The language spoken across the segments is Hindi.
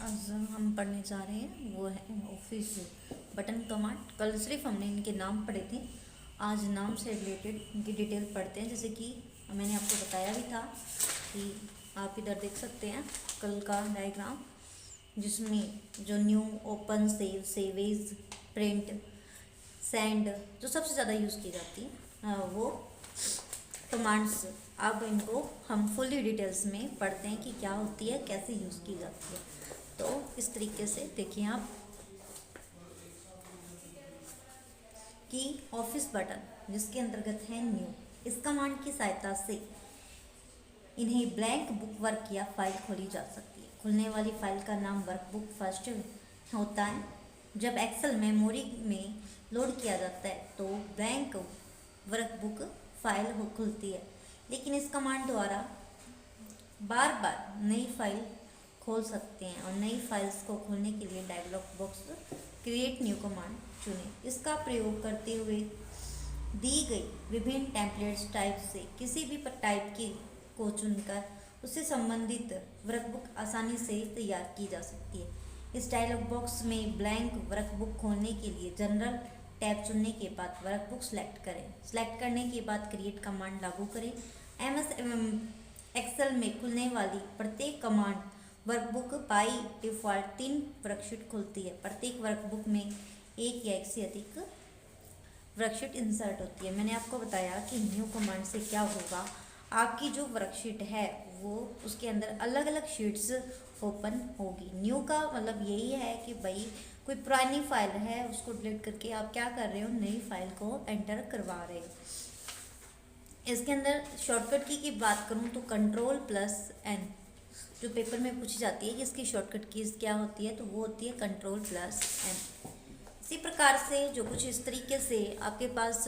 आज हम पढ़ने जा रहे हैं वो है ऑफिस बटन कमांड। कल सिर्फ हमने इनके नाम पढ़े थे, आज नाम से रिलेटेड इनकी डिटेल पढ़ते हैं। जैसे कि मैंने आपको बताया भी था कि आप इधर देख सकते हैं कल का डायग्राम, जिसमें जो new, open, save, save as, print, send जो सबसे ज़्यादा यूज़ की जाती है वो कमांड्स। अब इनको हम फुली डिटेल्स में पढ़ते हैं कि क्या होती है, कैसे यूज़ की जाती है। तो इस तरीके से देखिए आप कि ऑफिस बटन जिसके अंतर्गत है न्यू, इस कमांड की सहायता से इन्हें ब्लैंक बुक वर्क या फाइल खोली जा सकती है। खुलने वाली फाइल का नाम वर्कबुक फर्स्ट होता है। जब एक्सेल मेमोरी में लोड किया जाता है तो ब्लैंक वर्कबुक फाइल खुलती है, लेकिन इस कमांड द्वारा बार बार नई फाइल खोल सकते हैं। और नई फाइल्स को खोलने के लिए dialog box create new command चुनें। इसका प्रयोग करते हुए दी गई विभिन्न टेम्पलेट्स टाइप से किसी भी टाइप की को चुनकर उससे संबंधित वर्कबुक आसानी से तैयार की जा सकती है। इस डायलॉग बॉक्स में ब्लैंक वर्कबुक खोलने के लिए जनरल टैब चुनने के बाद वर्कबुक सेलेक्ट करें। सेलेक्ट करने के बाद क्रिएट कमांड लागू करें। MS एक्सेल में खुलने वाली प्रत्येक command workbook by default 3 worksheet खुलती है। प्रत्येक वर्कबुक में एक या एक से अधिक वर्कशीट इंसर्ट होती है। मैंने आपको बताया कि न्यू कमांड से क्या होगा, आपकी जो वर्कशीट है वो उसके अंदर अलग अलग शीट्स ओपन होगी। न्यू का मतलब यही है कि भाई कोई पुरानी फाइल है उसको डिलीट करके आप क्या कर रहे हो, नई फाइल को एंटर करवा रहे हो। इसके अंदर शॉर्टकट की बात करूँ तो Ctrl+N जो पेपर में पूछी जाती है कि इसकी शॉर्टकट कीज क्या होती है, तो वो होती है Ctrl+N। इसी प्रकार से जो कुछ इस तरीके से आपके पास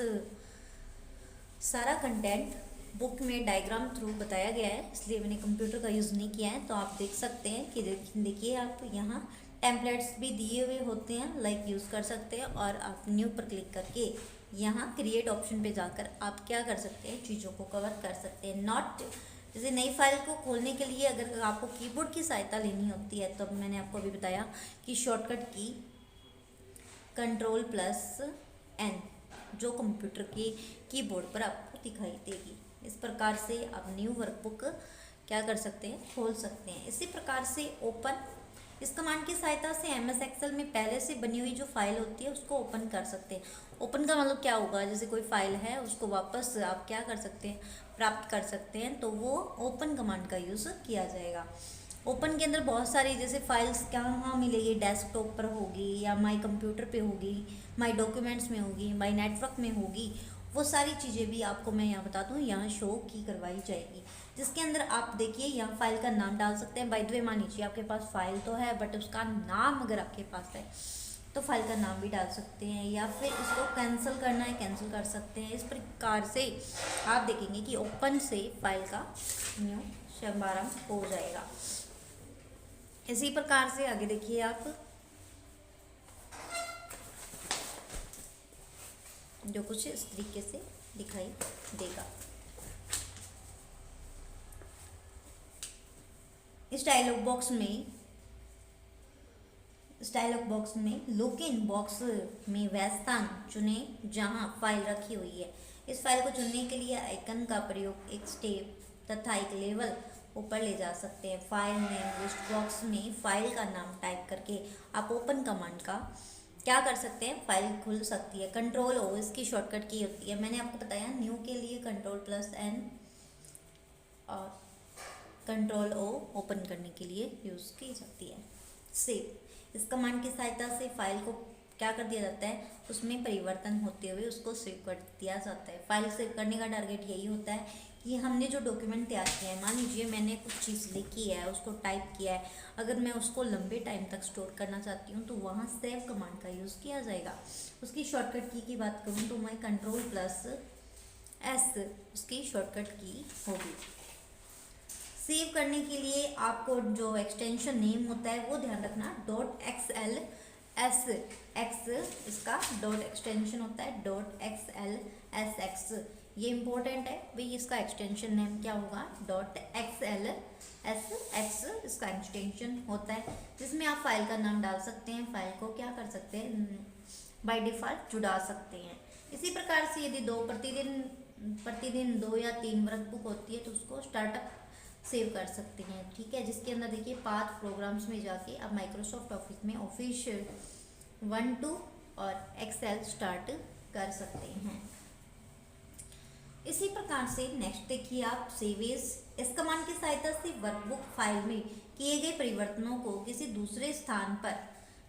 सारा कंटेंट बुक में डायग्राम थ्रू बताया गया है, इसलिए मैंने कंप्यूटर का यूज़ नहीं किया है। तो आप देख सकते हैं कि देखिए आप यहाँ टेम्पलेट्स भी दिए हुए होते हैं, लाइक यूज़ कर सकते हैं। और आप न्यू पर क्लिक करके यहाँ क्रिएट ऑप्शन पे जाकर आप क्या कर सकते हैं, चीज़ों को कवर कर सकते हैं। नॉट जैसे नई फाइल को खोलने के लिए अगर आपको कीबोर्ड की सहायता लेनी होती है, तो मैंने आपको अभी बताया कि शॉर्टकट की Ctrl+N जो कंप्यूटर के कीबोर्ड पर आपको दिखाई देगी। इस प्रकार से आप न्यू वर्कबुक क्या कर सकते हैं, खोल सकते हैं। इसी प्रकार से ओपन, इस कमांड की सहायता से MS एक्सेल में पहले से बनी हुई जो फाइल होती है उसको ओपन कर सकते हैं। ओपन का मतलब क्या होगा, जैसे कोई फाइल है उसको वापस आप क्या कर सकते हैं, प्राप्त कर सकते हैं, तो वो ओपन कमांड का यूज़ किया जाएगा। ओपन के अंदर बहुत सारी जैसे फाइल्स कहाँ मिलेगी, डेस्कटॉप पर होगी या माई कंप्यूटर पे होगी, माई डॉक्यूमेंट्स में होगी, माई नेटवर्क में होगी, वो सारी चीज़ें भी आपको मैं यहाँ बता दूँ यहाँ शो की करवाई जाएगी। जिसके अंदर आप देखिए यहाँ फाइल का नाम डाल सकते हैं। बाय द वे मान लीजिए आपके पास फाइल तो है बट उसका नाम अगर आपके पास है तो फाइल का नाम भी डाल सकते हैं, या फिर इसको कैंसिल करना है कैंसिल कर सकते हैं। इस प्रकार से आप देखेंगे कि ओपन से फाइल का न्यू शुभारंभ हो जाएगा। इसी प्रकार से आगे देखिए आप जो कुछ इस तरीके से दिखाई देगा। इस डायलॉग बॉक्स में लुक इन बॉक्स में वह स्थान चुनें जहां फाइल रखी हुई है। इस फाइल को चुनने के लिए आइकन का प्रयोग एक स्टेप तथा एक लेवल ऊपर ले जा सकते हैं। फाइल नेम लिस्ट बॉक्स में फाइल का नाम टाइप करके आप ओपन कमांड का क्या कर सकते हैं, फाइल खुल सकती है। Ctrl+O इसकी शॉर्टकट की होती है। मैंने आपको बताया न्यू के लिए Ctrl+N और Ctrl+O ओपन करने के लिए यूज़ की जाती है। सेव, इस कमांड की सहायता से फाइल को क्या कर दिया जाता है, उसमें परिवर्तन होते हुए उसको सेव कर दिया जाता है। फाइल सेव करने का टारगेट यही होता है कि हमने जो डॉक्यूमेंट तैयार किया है, मान लीजिए मैंने कुछ चीज़ लिखी है, उसको टाइप किया है, अगर मैं उसको लंबे टाइम तक स्टोर करना चाहती हूँ तो वहाँ सेव कमांड का यूज़ किया जाएगा। उसकी शॉर्टकट की बात करूँ तो मैं Ctrl+S उसकी शॉर्टकट की होगी। सेव करने के लिए आपको जो एक्सटेंशन नेम होता है वो ध्यान रखना, .xlsx इसका डॉट एक्सटेंशन होता है, .xlsx ये इम्पोर्टेंट है भाई। इसका एक्सटेंशन नेम क्या होगा, .xlsx इसका एक्सटेंशन होता है, जिसमें आप फाइल का नाम डाल सकते हैं, फाइल को क्या कर सकते हैं, बाय डिफ़ॉल्ट जुड़ा सकते हैं। इसी प्रकार से यदि प्रतिदिन 2 या 3 वर्कबुक होती है तो उसको स्टार्टअप सेव कर सकते हैं, ठीक है। जिसके अंदर देखिए पाथ प्रोग्राम्स में जाके आप माइक्रोसॉफ्ट ऑफिस में ऑफिस 1, 2 और एक्सेल स्टार्ट कर सकते हैं। इसी प्रकार से नेक्स्ट देखिए आप सेव एज। इस कमांड की सहायता से वर्कबुक फाइल में किए गए परिवर्तनों को किसी दूसरे स्थान पर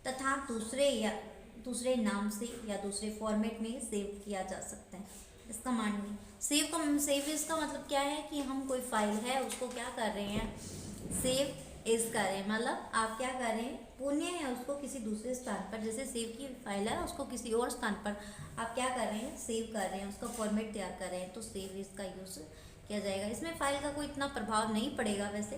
तथा दूसरे नाम से या दूसरे फॉर्मेट में सेव किया जा सकता है। इस कमांड में सेव एज का मतलब क्या है कि हम कोई फाइल है उसको क्या कर रहे हैं, सेव एज कर रहे हैं, मतलब आप क्या कर रहे हैं, पुण्य है उसको किसी दूसरे स्थान पर, जैसे सेव की फाइल है उसको किसी और स्थान पर आप क्या कर रहे हैं, सेव कर रहे हैं, उसका फॉर्मेट तैयार कर रहे हैं, तो सेव एज का यूज़ किया जाएगा। इसमें फाइल का कोई इतना प्रभाव नहीं पड़ेगा वैसे।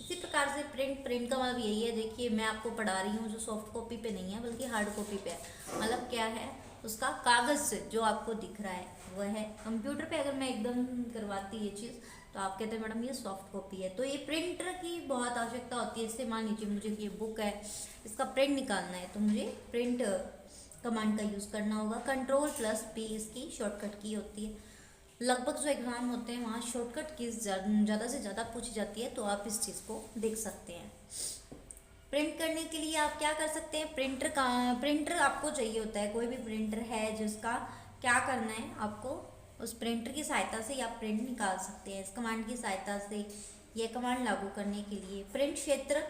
इसी प्रकार से प्रिंट का मतलब यही है, देखिए मैं आपको पढ़ा रही हूँ जो सॉफ्ट कॉपी पे नहीं है बल्कि हार्ड कॉपी पे है। मतलब क्या है, उसका कागज़ जो आपको दिख रहा है वह है। कंप्यूटर पे अगर मैं एकदम करवाती ये चीज़ तो आप कहते हैं मैडम ये सॉफ्ट कॉपी है, तो ये प्रिंटर की बहुत आवश्यकता होती है। जैसे मान लीजिए मुझे ये बुक है, इसका प्रिंट निकालना है तो मुझे प्रिंट कमांड का यूज़ करना होगा। Ctrl+P इसकी शॉर्टकट की होती है। लगभग जो एग्ज़ाम होते हैं वहाँ शॉर्टकट कीज ज़्यादा से ज़्यादा पूछी जाती है, तो आप इस चीज़ को देख सकते हैं। प्रिंट करने के लिए आप क्या कर सकते हैं, प्रिंटर आपको चाहिए होता है, कोई भी प्रिंटर है जिसका क्या करना है, आपको उस प्रिंटर की सहायता से आप प्रिंट निकाल सकते हैं। इस कमांड की सहायता से यह कमांड लागू करने के लिए प्रिंट क्षेत्र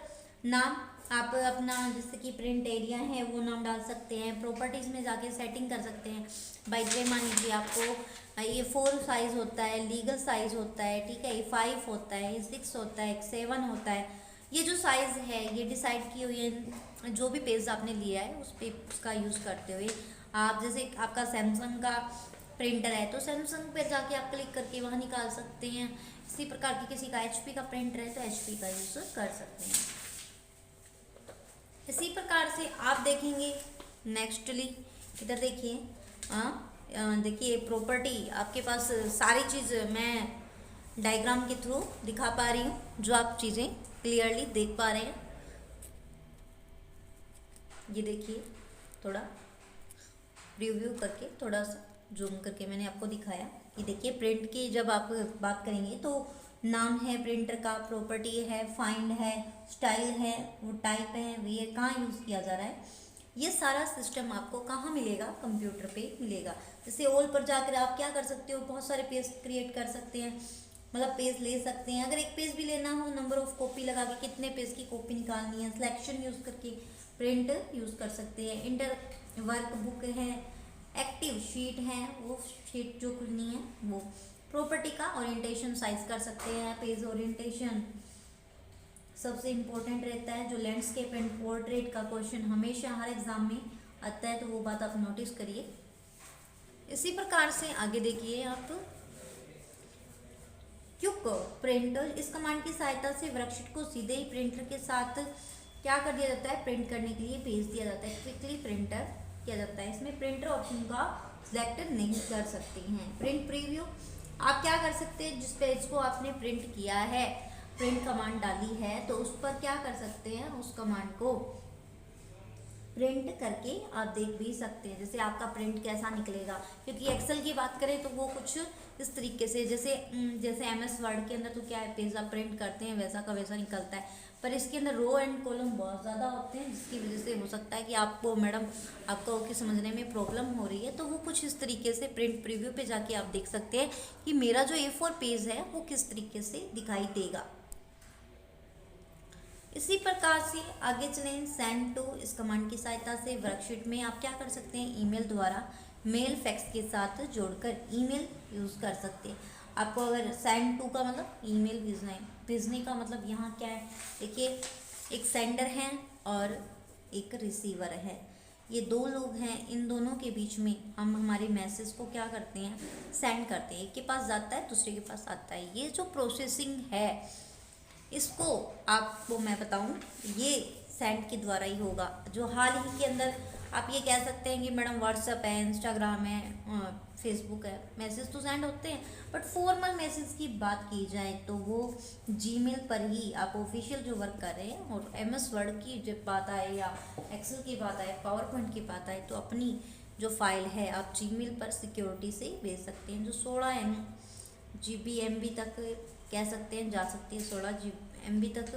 नाम आप अपना जैसे कि प्रिंट एरिया है वो नाम डाल सकते हैं। प्रॉपर्टीज़ में जाके सेटिंग कर सकते हैं। बाई द वे मान लीजिए आपको ये 4 साइज़ होता है, लीगल साइज़ होता है, ठीक है, ये 5 होता है, ये 6 होता है, 7 होता है। ये जो साइज़ है ये डिसाइड की हुई है, जो भी पेज आपने लिया है उस पे उसका यूज़ करते हुए आप, जैसे आपका सैमसंग का प्रिंटर है तो सैमसंग पे जाके आप क्लिक करके वहाँ निकाल सकते हैं। इसी प्रकार की किसी का HP का प्रिंटर है तो HP का यूज़ कर सकते हैं। इसी प्रकार से आप देखेंगे नेक्स्टली इधर देखिए, देखिए प्रॉपर्टी आपके पास सारी चीज़ मैं डायग्राम के थ्रू दिखा पा रही हूँ, जो आप चीज़ें क्लियरली देख पा रहे हैं। ये देखिए थोड़ा रिव्यू करके थोड़ा सा जूम करके मैंने आपको दिखाया कि देखिए प्रिंट की जब आप बात करेंगे तो नाम है प्रिंटर का, प्रॉपर्टी है, फाइंड है, स्टाइल है, वो टाइप है, वो कहाँ यूज़ किया जा रहा है, ये सारा सिस्टम आपको कहाँ मिलेगा, कंप्यूटर पे मिलेगा। जैसे ऑल पर जाकर आप क्या कर सकते हो, बहुत सारे पेज क्रिएट कर सकते हैं, मतलब पेज ले सकते हैं। अगर एक पेज भी लेना हो, नंबर ऑफ कॉपी लगा के कितने पेज की कॉपी निकालनी है, सिलेक्शन यूज़ करके प्रिंट यूज़ कर सकते हैं। इंटर वर्क बुक है, एक्टिव शीट है, वो शीट जो खुलनी है वो। प्रॉपर्टी का ओरिएंटेशन साइज कर सकते हैं, पेज ओरिएंटेशन सबसे इम्पोर्टेंट रहता है। जो लैंडस्केप एंड पोर्ट्रेट का क्वेश्चन हमेशा हर एग्जाम में आता है तो वो बात आप नोटिस करिए। इसी प्रकार से आगे देखिए आप क्विक प्रिंट। इस कमांड की सहायता से वर्कशीट को सीधे ही प्रिंटर के साथ क्या कर दिया जाता है, प्रिंट करने के लिए भेज दिया जाता है, क्विकली प्रिंटर किया जाता है। इसमें प्रिंटर ऑप्शन का सिलेक्ट नहीं कर सकते हैं। प्रिंट प्रीव्यू आप क्या कर सकते हैं, जिस पेज को आपने प्रिंट किया है, प्रिंट कमांड डाली है तो उस पर क्या कर सकते हैं, उस कमांड को प्रिंट करके आप देख भी सकते हैं, जैसे आपका प्रिंट कैसा निकलेगा। क्योंकि एक्सेल की बात करें तो वो कुछ इस तरीके से, जैसे MS वर्ड के अंदर तो क्या है, पेज आप प्रिंट करते हैं वैसा का वैसा निकलता है, पर इसके अंदर रो एंड कॉलम बहुत ज़्यादा होते हैं, जिसकी वजह से हो सकता है कि आपको मैडम आपको ओके समझने में प्रॉब्लम हो रही है। तो वो कुछ इस तरीके से प्रिंट प्रीव्यू पे जाके आप देख सकते हैं कि मेरा जो A4 पेज है वो किस तरीके से दिखाई देगा। इसी प्रकार से आगे चलें, सेंड टू। इस कमांड की सहायता से वर्कशीट में आप क्या कर सकते हैं, ईमेल द्वारा मेल फैक्स के साथ जोड़कर ईमेल यूज़ कर सकते हैं। आपको अगर सेंड टू का मतलब ईमेल भेजना है, भेजने का मतलब यहाँ क्या है, देखिए एक सेंडर है और एक रिसीवर है, ये 2 लोग हैं, इन दोनों के बीच में हम हमारे मैसेज को क्या करते हैं, सेंड करते हैं। एक के पास जाता है दूसरे के पास आता है। ये जो प्रोसेसिंग है इसको आपको मैं बताऊं, ये सेंड के द्वारा ही होगा। जो हाल ही के अंदर आप ये कह सकते हैं कि मैडम व्हाट्सएप है, इंस्टाग्राम है, फेसबुक है, मैसेज तो सेंड होते हैं, बट फॉर्मल मैसेज की बात की जाए तो वो जीमेल पर ही आप ऑफिशियल जो वर्क कर रहे हैं, और एमएस वर्ड की जब बात आए या एक्सेल की बात आए, पावर पॉइंट की बात आए, तो अपनी जो फाइल है आप जीमेल पर सिक्योरिटी से भेज सकते हैं। जो 16 MB तक कह सकते हैं जा सकती है, 16 MB तक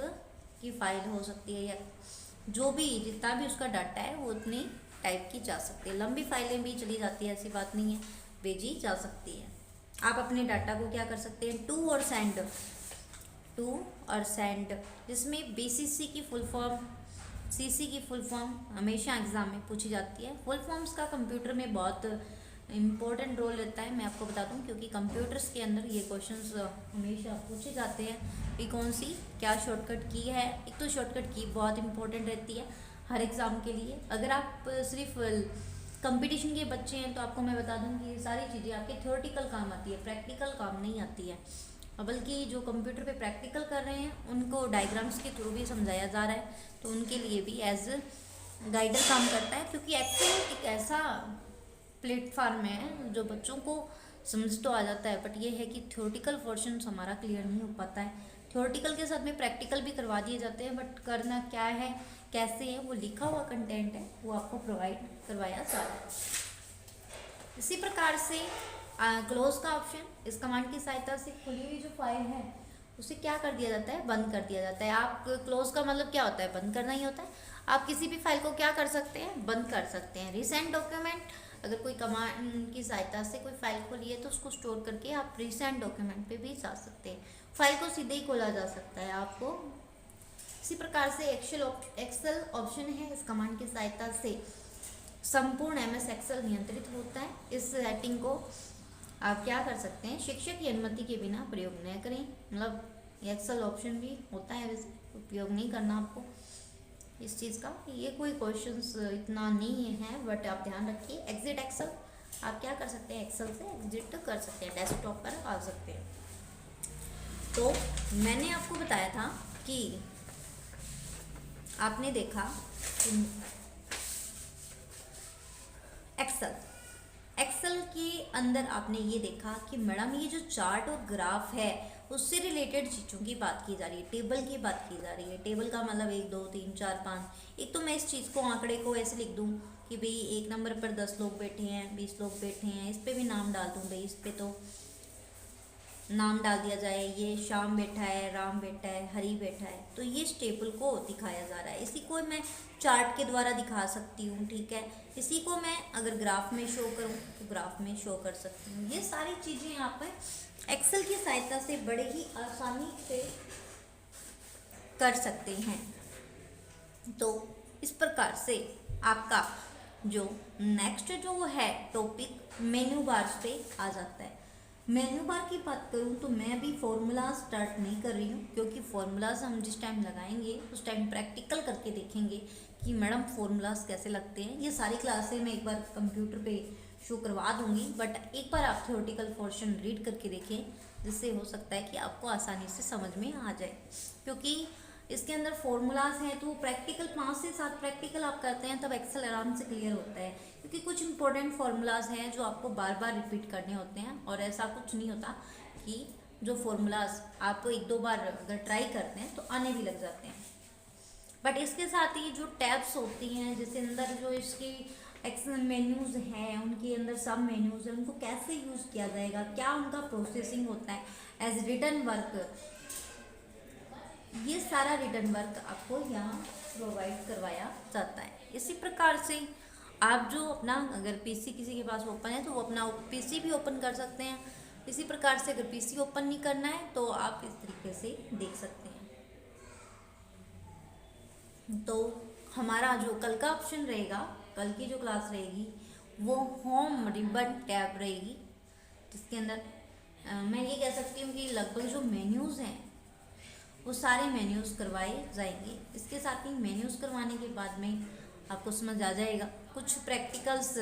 की फाइल हो सकती है, या जो भी जितना भी उसका डाटा है वो उतनी टाइप की जा सकती है। लंबी फाइलें भी चली जाती है, ऐसी बात नहीं है, भेजी जा सकती है। आप अपने डाटा को क्या कर सकते हैं, टू और सेंड, जिसमें बीसीसी की फुल फॉर्म, सीसी की फुल फॉर्म हमेशा एग्जाम में पूछी जाती है। फुल फॉर्म्स का कंप्यूटर में बहुत इम्पोर्टेंट रोल रहता है, मैं आपको बता दूं, क्योंकि कंप्यूटर्स के अंदर ये क्वेश्चंस हमेशा पूछे जाते हैं कि कौन सी क्या शॉर्टकट की है। एक तो शॉर्टकट की बहुत इंपॉर्टेंट रहती है हर एग्ज़ाम के लिए। अगर आप सिर्फ कंपटीशन के बच्चे हैं तो आपको मैं बता दूं कि ये सारी चीज़ें आपके थ्योरेटिकल काम आती है, प्रैक्टिकल काम नहीं आती है। बल्कि जो कंप्यूटर पे प्रैक्टिकल कर रहे हैं उनको डायग्राम्स के थ्रू भी समझाया जा रहा है, तो उनके लिए भी एज गाइडर काम करता है। क्योंकि एक्सेल एक ऐसा प्लेटफार्म है जो बच्चों को समझ तो आ जाता है, बट ये है कि थ्योरेटिकल पोर्शन हमारा क्लियर नहीं हो पाता है। थ्योरेटिकल के साथ में प्रैक्टिकल भी करवा दिए जाते हैं, बट करना क्या है, कैसे है, वो लिखा हुआ कंटेंट है वो आपको प्रोवाइड करवाया जा रहा है। इसी प्रकार से क्लोज का ऑप्शन, इस कमांड की सहायता से खुली हुई जो फाइल है उसे क्या कर दिया जाता है, बंद कर दिया जाता है। आप क्लोज का मतलब क्या होता है, बंद करना ही होता है। आप किसी भी फाइल को क्या कर सकते हैं, बंद कर सकते हैं। रिसेंट डॉक्यूमेंट, अगर कोई कमांड की सहायता से कोई फाइल खोली है तो उसको स्टोर करके आप रिसेंट डॉक्यूमेंट पे भी जा सकते हैं। फाइल को सीधे ही खोला जा सकता है आपको। इसी प्रकार से एक्सेल ऑप्शन है, इस कमांड की सहायता से संपूर्ण एमएस एक्सेल नियंत्रित होता है। इस सेटिंग को आप क्या कर सकते हैं, शिक्षक की अनुमति के बिना प्रयोग न करें। मतलब एक्सेल ऑप्शन भी होता है, वैसे उपयोग नहीं करना आपको इस चीज़ का। ये कोई क्वेश्चंस इतना नहीं है, बट आप ध्यान रखिए। एग्जिट एक्सेल, आप क्या कर सकते हैं, एक्सेल से एग्जिट कर सकते हैं, डेस्कटॉप पर आ सकते हैं। तो मैंने आपको बताया था कि आपने देखा एक्सेल के अंदर आपने ये देखा कि मैडम ये जो चार्ट और ग्राफ है उससे रिलेटेड चीज़ों की बात की जा रही है, टेबल की बात की जा रही है। टेबल का मतलब 1 2 3 4 5। एक तो मैं इस चीज़ को, आंकड़े को ऐसे लिख दूँ कि भाई 1 नंबर पर 10 लोग बैठे हैं, 20 लोग बैठे हैं, इस पर भी नाम डाल दूँ, भाई इस पर तो नाम डाल दिया जाए, ये श्याम बैठा है, राम बैठा है, हरी बैठा है। तो ये इस टेबल को दिखाया जा रहा है। इसी को मैं चार्ट के द्वारा दिखा सकती हूँ, ठीक है। इसी को मैं अगर ग्राफ में शो करूँ तो ग्राफ में शो कर सकती हूँ। ये सारी चीज़ें आप एक्सेल की सहायता से बड़े ही आसानी से कर सकते हैं। तो इस प्रकार से आपका जो नेक्स्ट जो है टॉपिक मेन्यू बार्स पे आ जाता है। मेन्यू बार की बात करूँ तो मैं अभी फॉर्मूला स्टार्ट नहीं कर रही हूँ, क्योंकि फॉर्मूलाज हम जिस टाइम लगाएंगे उस टाइम प्रैक्टिकल करके देखेंगे कि मैडम फॉर्मूलाज कैसे लगते हैं। ये सारी क्लासें मैं एक बार कंप्यूटर पे शो करवा दूंगी, बट एक बार आप थ्योरेटिकल पोर्शन रीड करके देखें, जिससे हो सकता है कि आपको आसानी से समझ में आ जाए। क्योंकि इसके अंदर फॉर्मूलाज हैं तो प्रैक्टिकल 5 से 7 प्रैक्टिकल आप करते हैं तब एक्सेल आराम से क्लियर होता है। क्योंकि कुछ इंपॉर्टेंट फार्मूलाज हैं जो आपको बार बार रिपीट करने होते हैं, और ऐसा कुछ नहीं होता कि जो फार्मूलाज आप 1 2 बार अगर ट्राई करते हैं तो आने भी लग जाते हैं। बट इसके साथ ही जो टैब्स होती हैं, जिसके अंदर जो इसकी एक्सेल मेन्यूज़ हैं, उनके अंदर सब मेन्यूज़ हैं, उनको कैसे यूज़ किया जाएगा, क्या उनका प्रोसेसिंग होता है एज रिटर्न वर्क, ये सारा रिटर्न वर्क आपको यहाँ प्रोवाइड करवाया जाता है। इसी प्रकार से आप जो अपना, अगर पीसी किसी के पास ओपन है तो वो अपना पीसी भी ओपन कर सकते हैं। इसी प्रकार से अगर पीसी ओपन नहीं करना है तो आप इस तरीके से देख सकते हैं। तो हमारा जो कल का ऑप्शन रहेगा, कल की जो क्लास रहेगी वो होम रिबन टैब रहेगी, जिसके अंदर मैं ये कह सकती हूँ कि लगभग जो मेन्यूज़ हैं वो सारे मेन्यूज़ करवाए जाएंगे। इसके साथ ही मेन्यूज़ करवाने के बाद में आपको समझ आ जाएगा। कुछ प्रैक्टिकल्स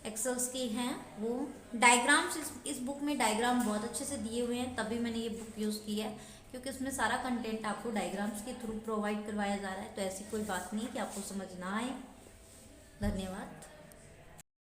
एक्सेल्स के हैं, वो डायग्राम्स, इस बुक में डायग्राम बहुत अच्छे से दिए हुए हैं, तभी मैंने ये बुक यूज़ की है, क्योंकि इसमें सारा कंटेंट आपको डायग्राम्स के थ्रू प्रोवाइड करवाया जा रहा है। तो ऐसी कोई बात नहीं कि आपको समझ ना आए। धन्यवाद।